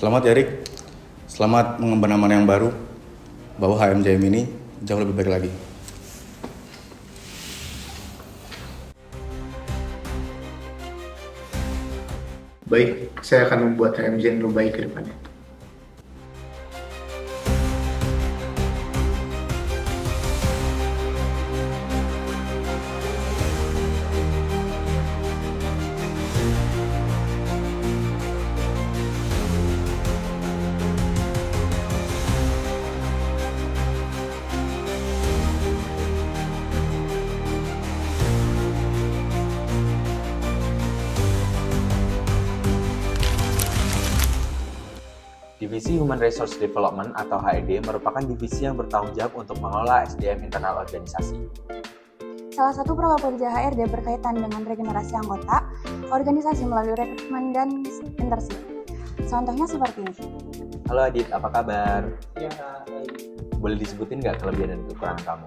Selamat ya Rick, selamat mengemban amanah yang baru bahwa HMJM ini jauh lebih baik lagi. Baik, saya akan membuat HMJM lebih baik ke depannya. Divisi Human Resource Development atau HRD merupakan divisi yang bertanggung jawab untuk mengelola SDM internal organisasi. Salah satu program kerja HRD berkaitan dengan regenerasi anggota organisasi melalui rekrutmen dan internship. Contohnya seperti ini. Halo Adit, apa kabar? Ya, baik. Boleh disebutin nggak kelebihan dan kekurangan kamu?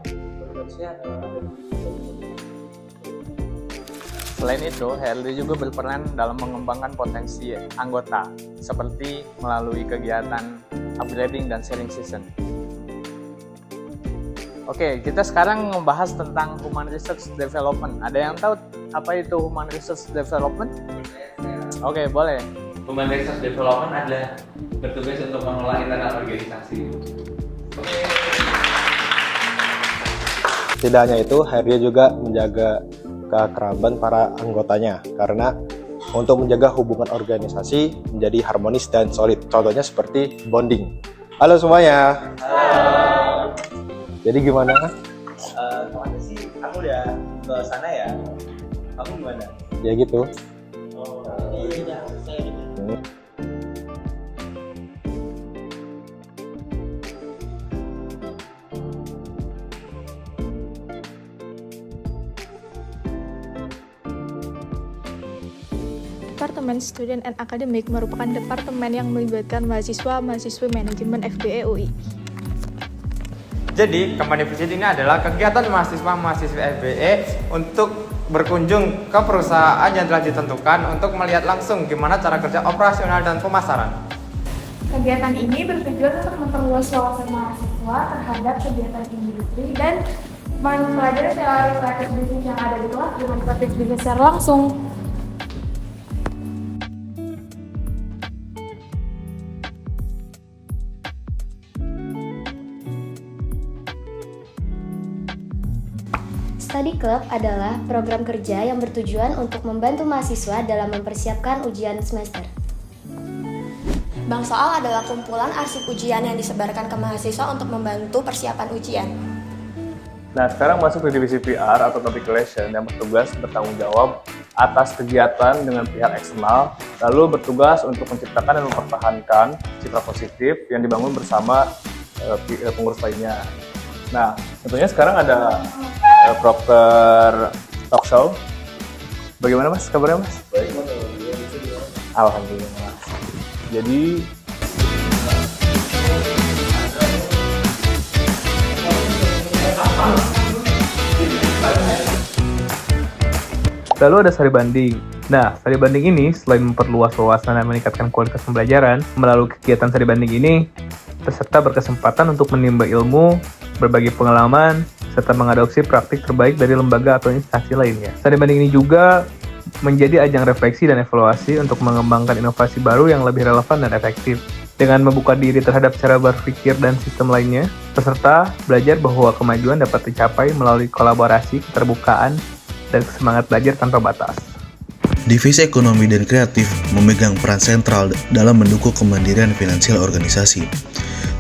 Selain itu, HRD juga berperan dalam mengembangkan potensi anggota, seperti melalui kegiatan upgrading dan sharing session. Oke, kita sekarang membahas tentang Human Resource Development. Ada yang tahu apa itu Human Resource Development? Oke, boleh. Human Resource Development adalah bertugas untuk mengelola internal organisasi. Tidak hanya itu, HRD juga menjaga keakraban para anggotanya karena untuk menjaga hubungan organisasi menjadi harmonis dan solid. Contohnya seperti bonding. Halo semuanya. Halo. Jadi gimana? Kemana sih? Aku udah ke sana ya. Kamu gimana? Ya gitu. Iya, saya Departemen Student and Academic merupakan departemen yang melibatkan mahasiswa-mahasiswi manajemen FBE UI. Jadi, Company Visit ini adalah kegiatan mahasiswa-mahasiswi FBE untuk berkunjung ke perusahaan yang telah ditentukan untuk melihat langsung gimana cara kerja operasional dan pemasaran. Kegiatan ini bertujuan untuk memperluas wawasan mahasiswa terhadap kegiatan industri dan mempelajari teori praktik bisnis yang ada di kelas dengan praktik bisnis secara langsung. Study Club adalah program kerja yang bertujuan untuk membantu mahasiswa dalam mempersiapkan ujian semester. Bank Soal adalah kumpulan arsip ujian yang disebarkan ke mahasiswa untuk membantu persiapan ujian. Nah, sekarang masuk ke divisi PR atau Topic Relation yang bertugas bertanggung jawab atas kegiatan dengan pihak eksternal, lalu bertugas untuk menciptakan dan mempertahankan citra positif yang dibangun bersama pengurus lainnya. Nah, tentunya sekarang ada proper talk show. Bagaimana Mas? Kabarnya Mas? Baik Mas, alhamdulillah Mas. Jadi lalu ada studi banding. Nah, studi banding ini selain memperluas wawasan dan meningkatkan kualitas pembelajaran, melalui kegiatan studi banding ini, peserta berkesempatan untuk menimba ilmu, berbagi pengalaman, serta mengadopsi praktik terbaik dari lembaga atau instansi lainnya. Studi banding ini juga menjadi ajang refleksi dan evaluasi untuk mengembangkan inovasi baru yang lebih relevan dan efektif. Dengan membuka diri terhadap cara berpikir dan sistem lainnya, peserta belajar bahwa kemajuan dapat dicapai melalui kolaborasi, keterbukaan, dan semangat belajar tanpa batas. Divisi Ekonomi dan Kreatif memegang peran sentral dalam mendukung kemandirian finansial organisasi,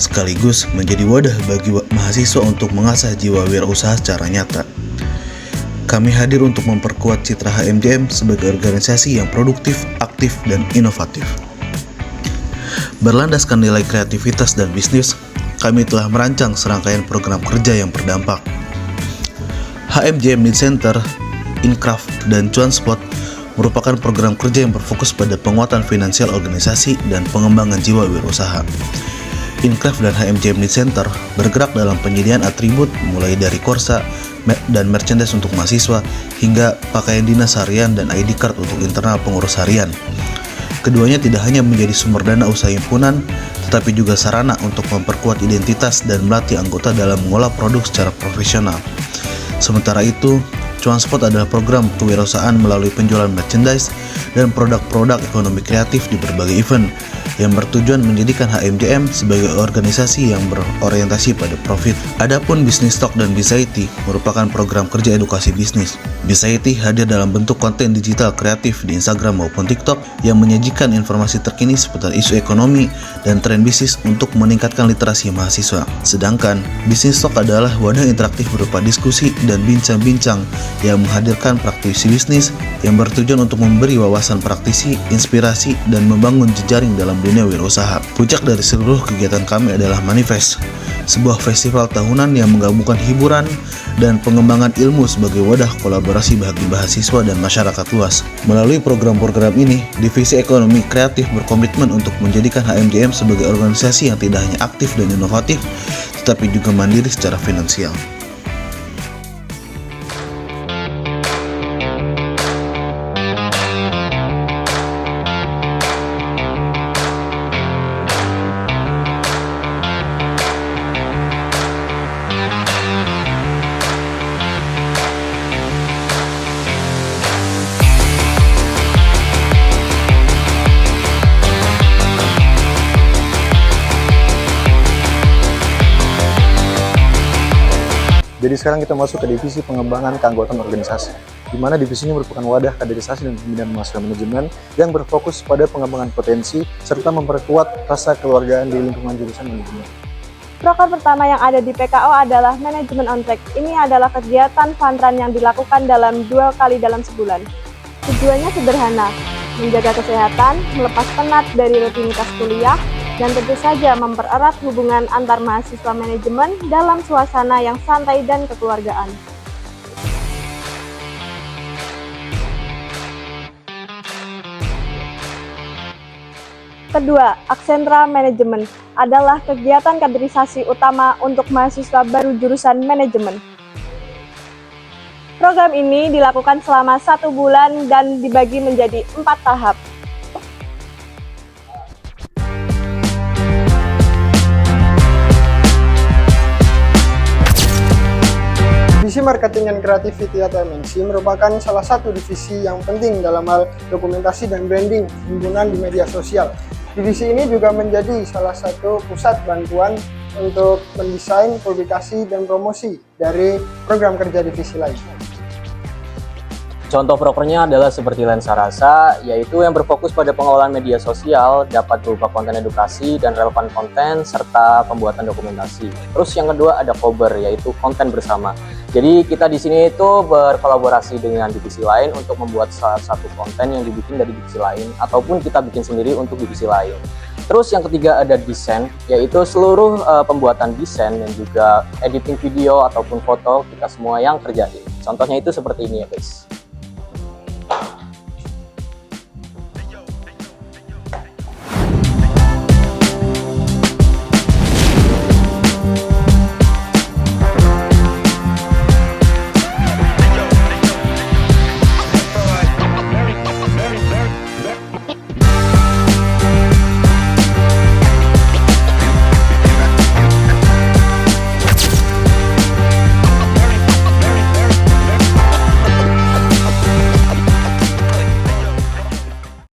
sekaligus menjadi wadah bagi mahasiswa untuk mengasah jiwa wirausaha secara nyata. Kami hadir untuk memperkuat citra HMJM sebagai organisasi yang produktif, aktif, dan inovatif. Berlandaskan nilai kreativitas dan bisnis, kami telah merancang serangkaian program kerja yang berdampak. HMJM Need Center, Incraft, dan Cuanspot merupakan program kerja yang berfokus pada penguatan finansial organisasi dan pengembangan jiwa wirausaha. Incraft dan HMJM Need Center bergerak dalam penyediaan atribut mulai dari korsa dan merchandise untuk mahasiswa hingga pakaian dinas harian dan ID card untuk internal pengurus harian. Keduanya tidak hanya menjadi sumber dana usaha himpunan, tetapi juga sarana untuk memperkuat identitas dan melatih anggota dalam mengolah produk secara profesional. Sementara itu, Cuanspot adalah program kewirausahaan melalui penjualan merchandise dan produk-produk ekonomi kreatif di berbagai event yang bertujuan menjadikan HMJM sebagai organisasi yang berorientasi pada profit. Adapun Business Talk dan Bisaity merupakan program kerja edukasi bisnis. Bisaity hadir dalam bentuk konten digital kreatif di Instagram maupun TikTok yang menyajikan informasi terkini seputar isu ekonomi dan tren bisnis untuk meningkatkan literasi mahasiswa. Sedangkan Business Talk adalah wadah interaktif berupa diskusi dan bincang-bincang yang menghadirkan praktisi bisnis yang bertujuan untuk memberi wawasan praktisi, inspirasi, dan membangun jejaring dalam dunia wirausaha. Puncak dari seluruh kegiatan kami adalah Manifest, sebuah festival tahunan yang menggabungkan hiburan dan pengembangan ilmu sebagai wadah kolaborasi bagi mahasiswa dan masyarakat luas. Melalui program-program ini, Divisi Ekonomi Kreatif berkomitmen untuk menjadikan HMJM sebagai organisasi yang tidak hanya aktif dan inovatif, tetapi juga mandiri secara finansial. Jadi sekarang kita masuk ke divisi pengembangan keanggotaan organisasi, di mana divisi ini merupakan wadah kaderisasi dan pembinaan mahasiswa manajemen yang berfokus pada pengembangan potensi serta memperkuat rasa keluargaan di lingkungan jurusan manajemen. Proker pertama yang ada di PKO adalah Manajemen on Track. Ini adalah kegiatan fun run yang dilakukan dalam 2 kali dalam sebulan. Tujuannya sederhana, menjaga kesehatan, melepas penat dari rutinitas kuliah, dan tentu saja mempererat hubungan antar mahasiswa manajemen dalam suasana yang santai dan kekeluargaan. Kedua, Aksentra Manajemen adalah kegiatan kaderisasi utama untuk mahasiswa baru jurusan manajemen. Program ini dilakukan selama 1 bulan dan dibagi menjadi 4 tahap. Divisi Marketing and Creativity atau MNC merupakan salah satu divisi yang penting dalam hal dokumentasi dan branding himpunan di media sosial. Divisi ini juga menjadi salah satu pusat bantuan untuk mendesain, publikasi, dan promosi dari program kerja divisi lain. Contoh prokernya adalah seperti Lensa Rasa, yaitu yang berfokus pada pengelolaan media sosial, dapat berupa konten edukasi dan relevan konten, serta pembuatan dokumentasi. Terus yang kedua ada Kober, yaitu konten bersama. Jadi kita di sini itu berkolaborasi dengan divisi lain untuk membuat salah satu konten yang dibikin dari divisi lain, ataupun kita bikin sendiri untuk divisi lain. Terus yang ketiga ada desain, yaitu seluruh pembuatan desain dan juga editing video ataupun foto kita semua yang kerjain. Contohnya itu seperti ini ya guys.